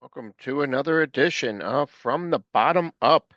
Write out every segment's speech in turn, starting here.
Welcome to another edition of From the Bottom Up.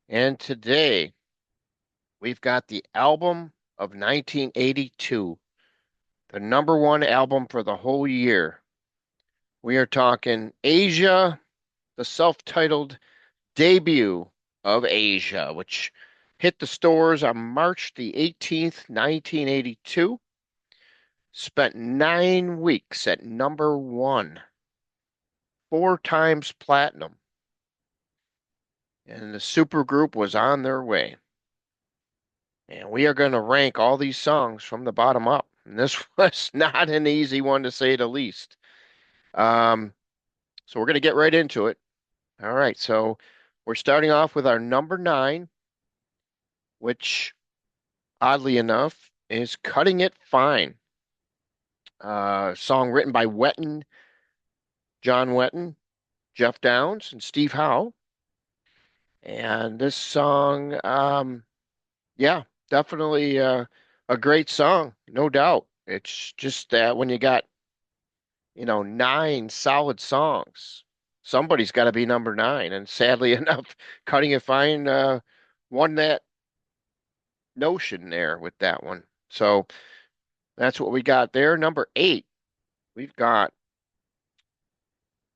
And today we've got the album of 1982, the number one album for the whole year. We are talking Asia, the self-titled debut of Asia, which hit the stores on March the 18th, 1982. Spent 9 weeks at number one, 4 times platinum, and the supergroup was on their way. And we are going to rank all these songs from the bottom up. And this was not an easy one to say the least. Um, so we're going to get right into it. All right. So we're starting off with our number nine, which oddly enough is Cutting It Fine. Song written by Wetton, John Wetton, Jeff Downes, and Steve Howe. And this song, yeah, definitely a great song, no doubt. It's just that when you got 9 solid songs. Somebody's got to be number nine. And sadly enough, Cutting It Fine won that notion there with that one. So that's what we got there. Number eight, we've got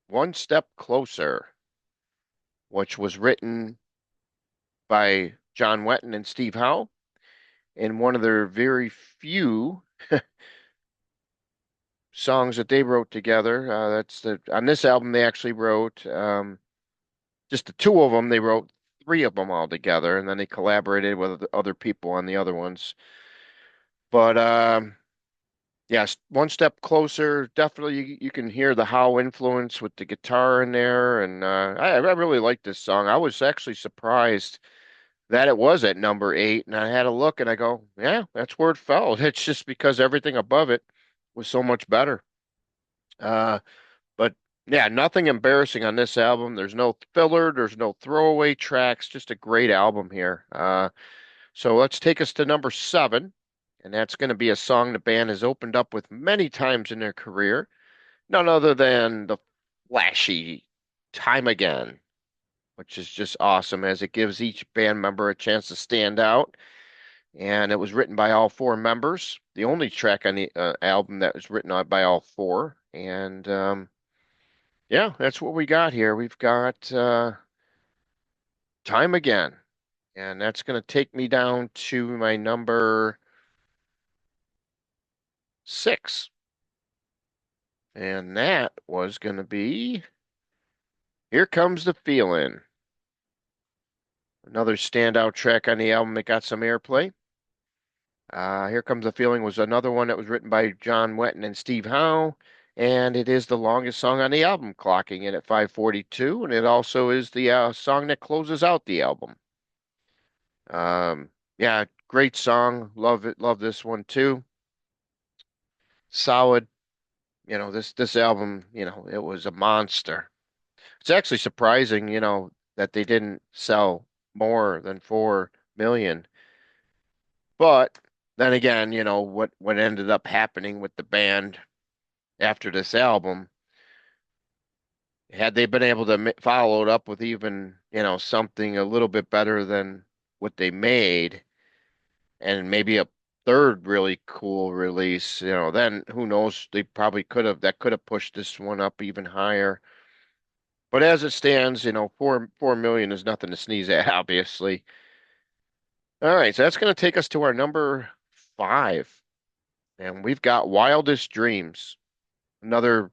One Step Closer, which was written by John Wetton and Steve Howe in one of their very few songs that they wrote together. On this album they actually wrote just the two of them. They wrote three of them all together, and then they collaborated with other people on the other ones. But yes, One Step Closer. Definitely, you can hear the Howe influence with the guitar in there, and I really like this song. I was actually surprised that it was at number eight, and I had a look, and I go, yeah, that's where it fell. It's just because everything above it was so much better. Uh, But yeah, nothing embarrassing on this album. There's no filler, there's no throwaway tracks, just a great album here. So let's take us to number seven, and that's going to be a song the band has opened up with many times in their career, none other than the flashy Time Again, which is just awesome as it gives each band member a chance to stand out. And it was written by all four members, the only track on the album that was written by all four. And yeah, that's what we got here. We've got Time Again, and that's going to take me down to my number six. And that was going to be Here Comes the Feeling. Another standout track on the album that got some airplay. Here Comes the Feeling was another one that was written by John Wetton and Steve Howe, and it is the longest song on the album, clocking in at 5:42, and it also is the song that closes out the album. Yeah, great song. Love it. Love this one too. Solid. This album, it was a monster. It's actually surprising, that they didn't sell more than 4 million. But then again, what ended up happening with the band after this album, had they been able to follow it up with even, something a little bit better than what they made, and maybe a third really cool release, then who knows? They probably could have pushed this one up even higher. But as it stands, 4 million is nothing to sneeze at, obviously. All right, so that's going to take us to our number five, and we've got Wildest Dreams. Another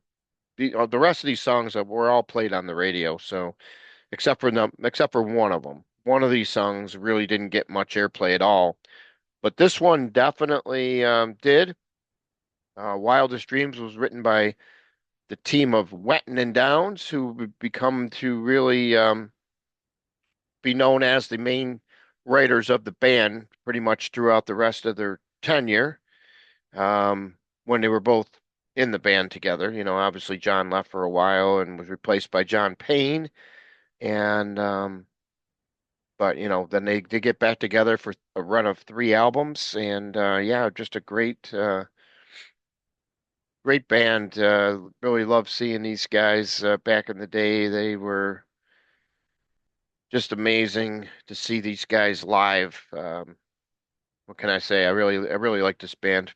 the rest of these songs were all played on the radio, so except for one of them. One of these songs really didn't get much airplay at all, but this one definitely did. Wildest Dreams was written by the team of Wetton and Downes, who would become to really be known as the main writers of the band pretty much throughout the rest of their tenure. When they were both in the band together, obviously John left for a while and was replaced by John Payne, and but then they get back together for a run of three albums, and yeah, just a great great band. Really love seeing these guys back in the day. They were just amazing to see these guys live. What can I say? I really like this band.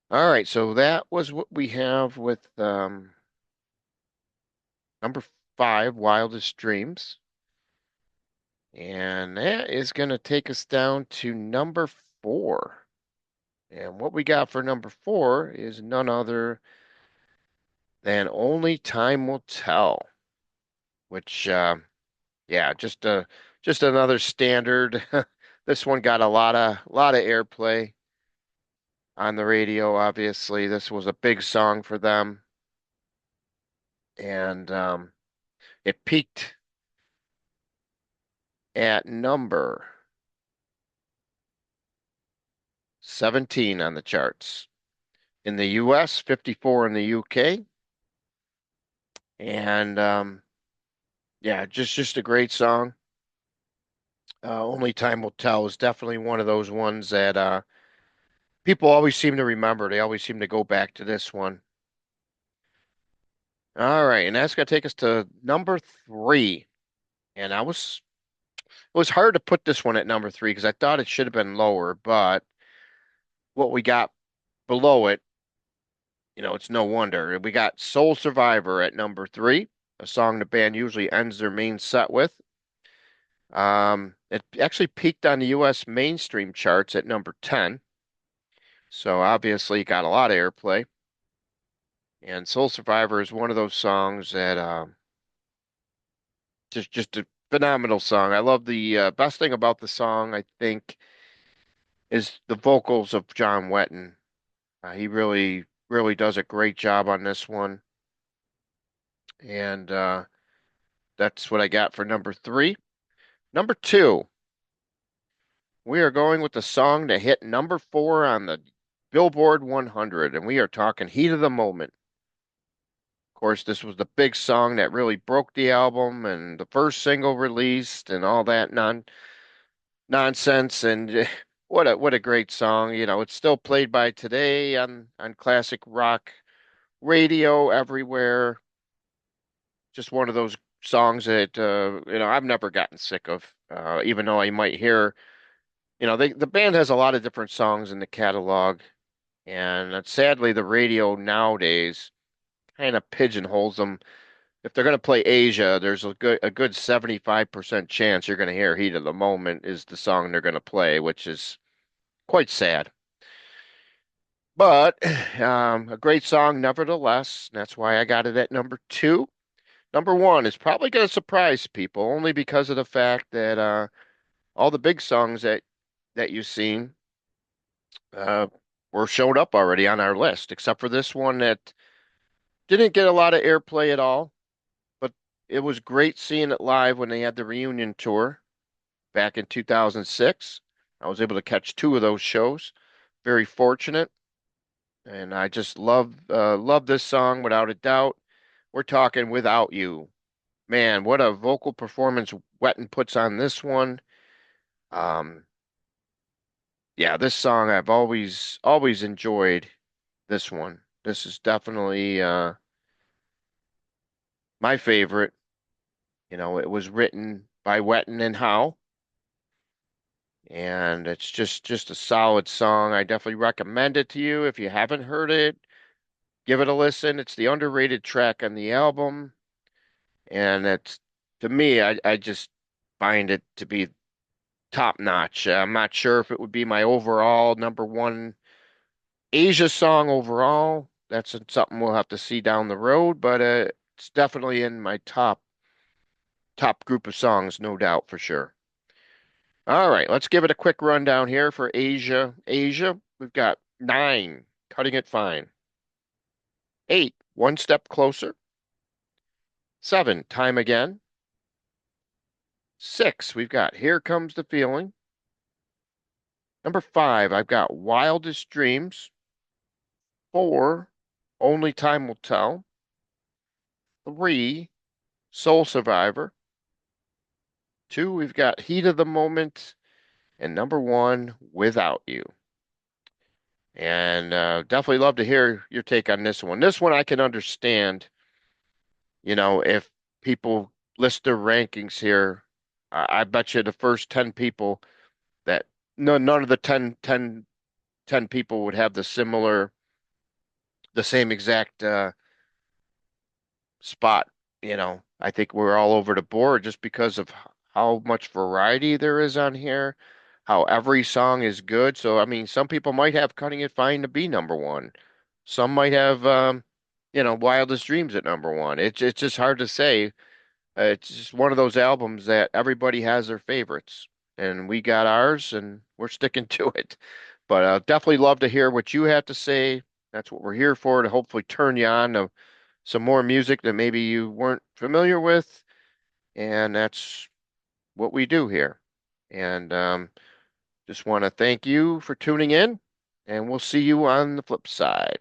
All right, so that was what we have with number five, Wildest Dreams. And that is going to take us down to number four. And what we got for number four is none other than Only Time Will Tell, which, yeah, just another standard. This one got a lot of airplay on the radio. Obviously, this was a big song for them, and it peaked at number 17 on the charts in the U.S., 54 in the UK, and yeah, just a great song. Only Time Will Tell is definitely one of those ones that people always seem to remember. They always seem to go back to this one. All right, and that's gonna take us to number three. And it was hard to put this one at number three because I thought it should have been lower, but what we got below it, it's no wonder. We got Soul Survivor at number three, a song the band usually ends their main set with. It actually peaked on the U.S. mainstream charts at number 10, so obviously it got a lot of airplay. And Soul Survivor is one of those songs that just a phenomenal song. I love the best thing about the song, I think, is the vocals of John Wetton. He really does a great job on this one, and that's what I got for number three. Number two, we are going with the song that hit number four on the Billboard 100, and we are talking Heat of the Moment. Of course, this was the big song that really broke the album and the first single released and all that nonsense. And what a great song. It's still played by today on classic rock radio everywhere. Just one of those songs that I've never gotten sick of. Even though I might hear, the band has a lot of different songs in the catalog, and sadly the radio nowadays kind of pigeonholes them. If they're going to play Asia, there's a good 75% chance you're going to hear Heat of the Moment is the song they're going to play, which is quite sad. But a great song nevertheless. That's why I got it at number two. Number one is probably going to surprise people only because of the fact that all the big songs that you've seen uh, were showed up already on our list, except for this one that didn't get a lot of airplay at all. But it was great seeing it live when they had the reunion tour back in 2006. I was able to catch two of those shows. Very fortunate, and I just love this song without a doubt. We're talking Without You. Man, what a vocal performance Wetton puts on this one. Um, yeah, this song I've always enjoyed this one. This is definitely my favorite. It was written by Wetton and Howe, and it's just a solid song. I definitely recommend it to you if you haven't heard it. Give it a listen. It's the underrated track on the album, and it's to me, I just find it to be top notch. I'm not sure if it would be my overall number one Asia song overall. That's something we'll have to see down the road, but it's definitely in my top group of songs, no doubt for sure. All right, let's give it a quick rundown here for Asia. Asia, we've got nine, Cutting It Fine. Eight, One Step Closer. Seven, Time Again. Six, we've got Here Comes the Feeling. Number five, I've got Wildest Dreams. Four, Only Time Will Tell. Three, Soul Survivor. Two, we've got Heat of the Moment. And number one, Without You. And definitely love to hear your take on this one. This one I can understand, if people list their rankings here, I bet you the first 10 people that no, none of the 10 people would have the same exact spot. I think we're all over the board just because of how much variety there is on here, how every song is good. So, I mean, some people might have Cutting It Fine to be number one. Some might have, Wildest Dreams at number one. It's just hard to say. It's just one of those albums that everybody has their favorites, and we got ours, and we're sticking to it. But definitely love to hear what you have to say. That's what we're here for, to hopefully turn you on to some more music that maybe you weren't familiar with, and that's what we do here. And just want to thank you for tuning in, and we'll see you on the flip side.